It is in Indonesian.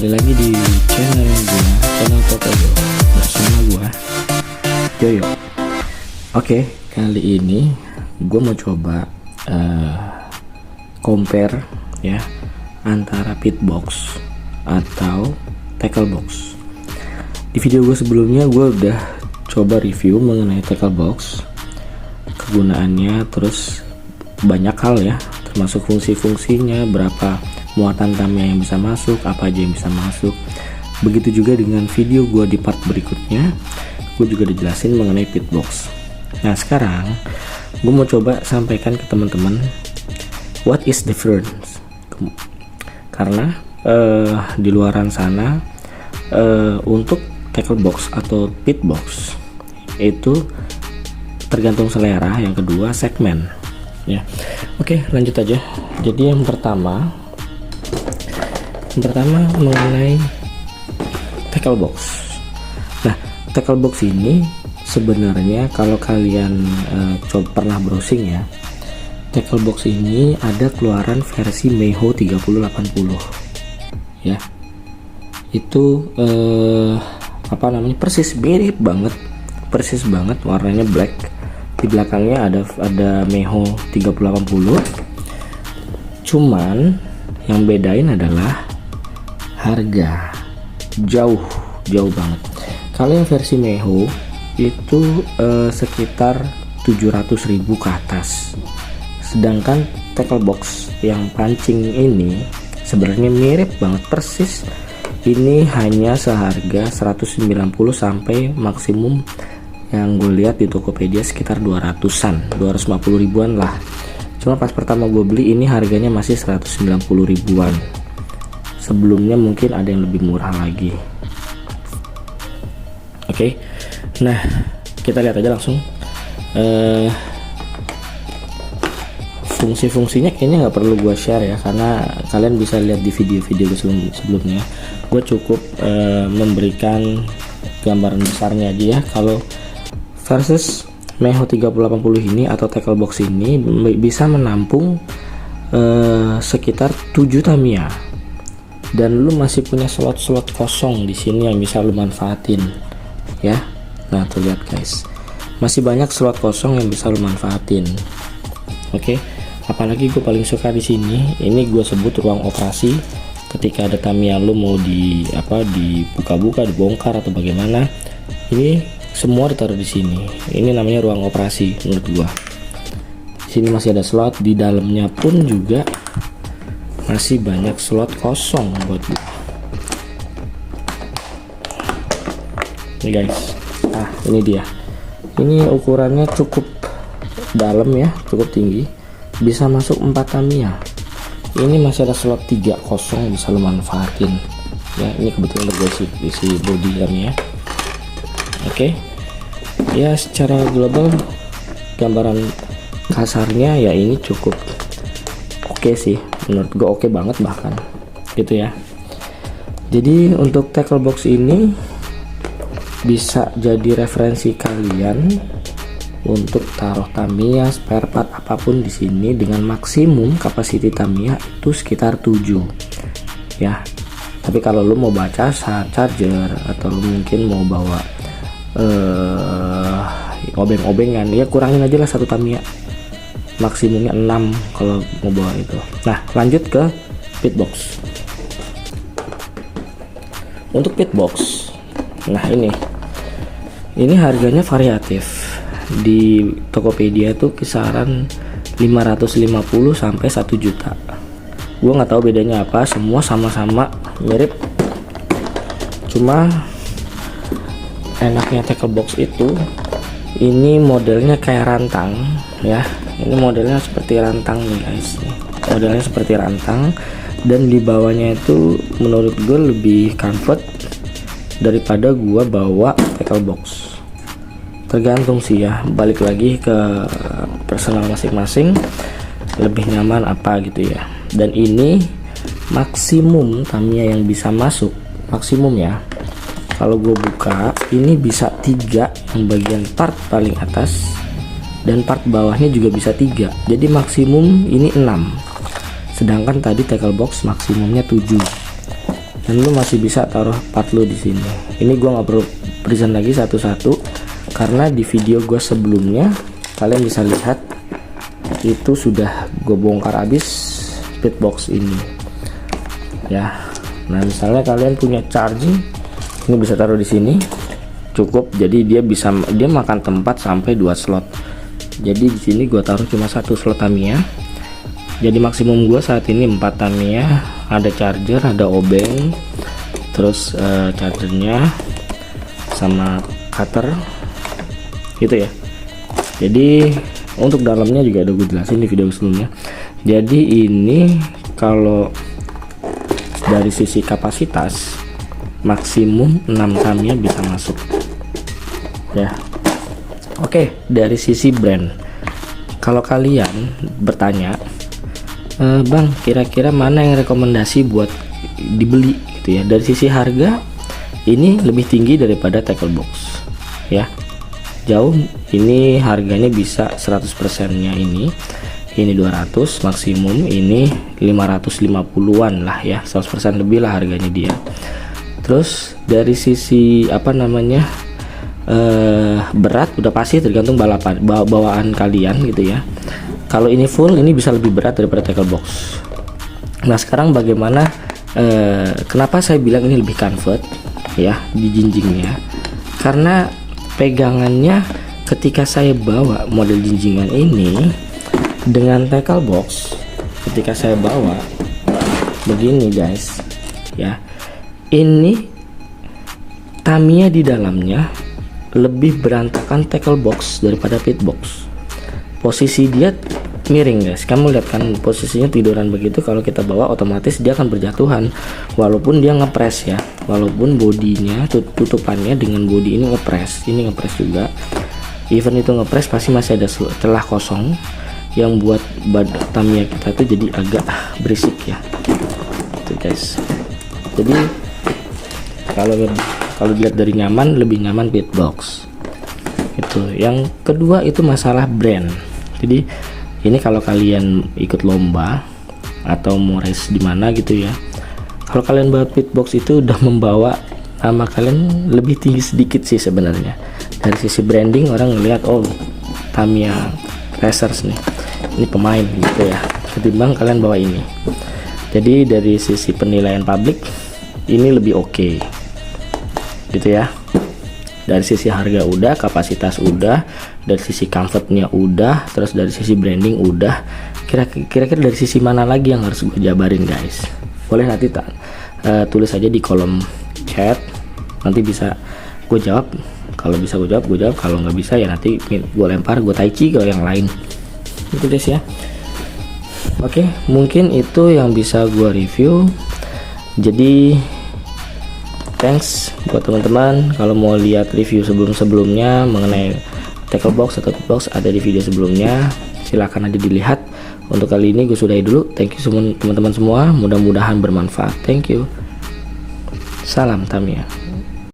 lagi di channel gue, channel Potoyo bersama gue Yoyo. Oke, kali ini gue mau coba compare ya antara pitbox atau tackle box. Di video gue sebelumnya gue udah coba review mengenai tackle box, kegunaannya, terus banyak hal ya, termasuk fungsi-fungsinya, berapa muatan Tamiya yang bisa masuk, apa aja yang bisa masuk. Begitu juga dengan video gue di part berikutnya, gue juga dijelasin mengenai pitbox. Nah sekarang gue mau coba sampaikan ke teman-teman what is difference, karena di luaran sana untuk tackle box atau pitbox itu tergantung selera, yang kedua segmen ya. Oke, lanjut aja. Jadi yang pertama mengenai tackle box. Nah, tackle box ini sebenarnya kalau kalian pernah browsing ya, tackle box ini ada keluaran versi Meiho 3080 ya. Itu persis banget, warnanya black. Di belakangnya ada Meiho 3080. Cuman yang bedain adalah harga, jauh banget. Kalau yang versi Meiho itu sekitar 700.000 ke atas, sedangkan tackle box yang pancing ini sebenarnya mirip banget persis. Ini hanya seharga 190 sampai maksimum yang gue lihat di Tokopedia sekitar 200-an, 250 ribuan lah. Cuma pas pertama gue beli ini harganya masih 190 ribuan. Sebelumnya mungkin ada yang lebih murah lagi. Oke, nah kita lihat aja langsung. Fungsi-fungsinya kayaknya nggak perlu gue share ya, karena kalian bisa lihat di video-video sebelumnya. Gue cukup memberikan gambaran besarnya aja ya. Kalau versus Meiho 3080 ini atau tackle box ini bisa menampung sekitar 7 Tamiya, dan lu masih punya slot-slot kosong di sini yang bisa lu manfaatin ya. Nah tuh lihat guys, masih banyak slot kosong yang bisa lu manfaatin. Oke, apalagi gue paling suka di sini, ini gue sebut ruang operasi. Ketika ada Tamiya lu mau dibuka-buka, dibongkar atau bagaimana, ini semua ditaruh di sini. Ini namanya ruang operasi menurut gua. Di sini masih ada slot, di dalamnya pun juga masih banyak slot kosong buat gua. Ini guys, ini dia. Ini ukurannya cukup dalam ya, cukup tinggi, bisa masuk 4 Tamiya. Ini masih ada slot 3 kosong, bisa lo manfaatin ya. Ini kebetulan udah isi body ya. Oke, ya secara global gambaran kasarnya ya ini cukup oke sih, menurut gue oke banget bahkan gitu ya. Jadi untuk tackle box ini bisa jadi referensi kalian untuk taruh Tamiya, spare part apapun di sini, dengan maksimum kapasiti Tamiya itu sekitar 7 ya. Tapi kalau lu mau baca charger atau lu mungkin mau bawa obeng-obengan ya, kurangin aja lah 1 Tamiya, maksimumnya 6 kalau mau bawa itu. Nah lanjut ke pitbox. Untuk pitbox, nah ini harganya variatif. Di Tokopedia tuh kisaran 550 sampai 1 juta. Gua nggak tahu bedanya apa, semua sama-sama mirip. Cuma enaknya tackle box itu, ini modelnya kayak rantang ya. Ini modelnya seperti rantang nih guys. Modelnya seperti rantang, dan di bawahnya itu menurut gue lebih comfort daripada gua bawa tackle box. Tergantung sih ya, balik lagi ke personal masing-masing, lebih nyaman apa gitu ya. Dan ini maksimum Tamiya yang bisa masuk, maksimum ya. Kalau gue buka ini bisa 3 yang bagian part paling atas, dan part bawahnya juga bisa 3. Jadi maksimum ini 6. Sedangkan tadi tackle box maksimumnya 7. dan lu masih bisa taruh part lu di sini. Ini gua nggak perlu present lagi satu-satu karena di video gua sebelumnya kalian bisa lihat itu sudah gue bongkar habis speedbox ini ya. Nah misalnya kalian punya charging, ini bisa taruh di sini cukup, jadi dia makan tempat sampai 2 slot. Jadi di sini gue taruh cuma 1 slot Tamiya, jadi maksimum gue saat ini 4 Tamiya, ada charger, ada obeng, terus chargernya sama cutter gitu ya. Jadi untuk dalamnya juga udah gue jelasin di video sebelumnya. Jadi ini kalau dari sisi kapasitas maksimum 6 Tamiya bisa masuk ya. Oke, dari sisi brand, kalau kalian bertanya bang kira-kira mana yang rekomendasi buat dibeli gitu ya, dari sisi harga ini lebih tinggi daripada tackle box ya, jauh. Ini harganya bisa 100% nya ini 200 maksimum, ini 550-an lah ya, 100% lebih lah harganya dia. Terus dari sisi apa namanya berat udah pasti tergantung bawaan kalian gitu ya. Kalau ini full ini bisa lebih berat daripada tackle box. Nah sekarang bagaimana kenapa saya bilang ini lebih comfort ya di jinjingnya, karena pegangannya ketika saya bawa model jinjingan ini dengan tackle box, ketika saya bawa begini guys ya, ini Tamiya di dalamnya lebih berantakan tackle box daripada pit box. Posisi dia miring guys, kamu lihat kan posisinya tiduran begitu, kalau kita bawa otomatis dia akan berjatuhan walaupun dia ngepres ya, walaupun bodinya tutupannya dengan bodi ini ngepres juga, even itu ngepres pasti masih ada celah kosong yang buat Tamiya kita tuh jadi agak berisik ya itu guys. Jadi kalau dilihat dari nyaman, lebih nyaman pit box itu. Yang kedua itu masalah brand. Jadi ini kalau kalian ikut lomba atau mau race di mana gitu ya, kalau kalian bawa pit box itu udah membawa nama kalian lebih tinggi sedikit sih sebenarnya. Dari sisi branding orang ngelihat oh Tamiya Racers nih, ini pemain gitu ya, ketimbang kalian bawa ini. Jadi dari sisi penilaian publik ini lebih oke gitu ya. Dari sisi harga udah, kapasitas udah, dari sisi comfortnya udah, terus dari sisi branding udah. Kira-kira dari sisi mana lagi yang harus gue jabarin guys? Boleh nanti tulis aja di kolom chat, nanti bisa gue jawab. Kalau bisa gue jawab, kalau nggak bisa ya nanti gue lempar, gue taichi ke yang lain gitu guys ya. Oke, mungkin itu yang bisa gue review. Jadi thanks buat teman-teman. Kalau mau lihat review sebelumnya mengenai tackle box atau pit box ada di video sebelumnya, silahkan aja dilihat. Untuk kali ini gue sudahi dulu. Thank you teman-teman semua, mudah-mudahan bermanfaat. Thank you, salam Tamiya.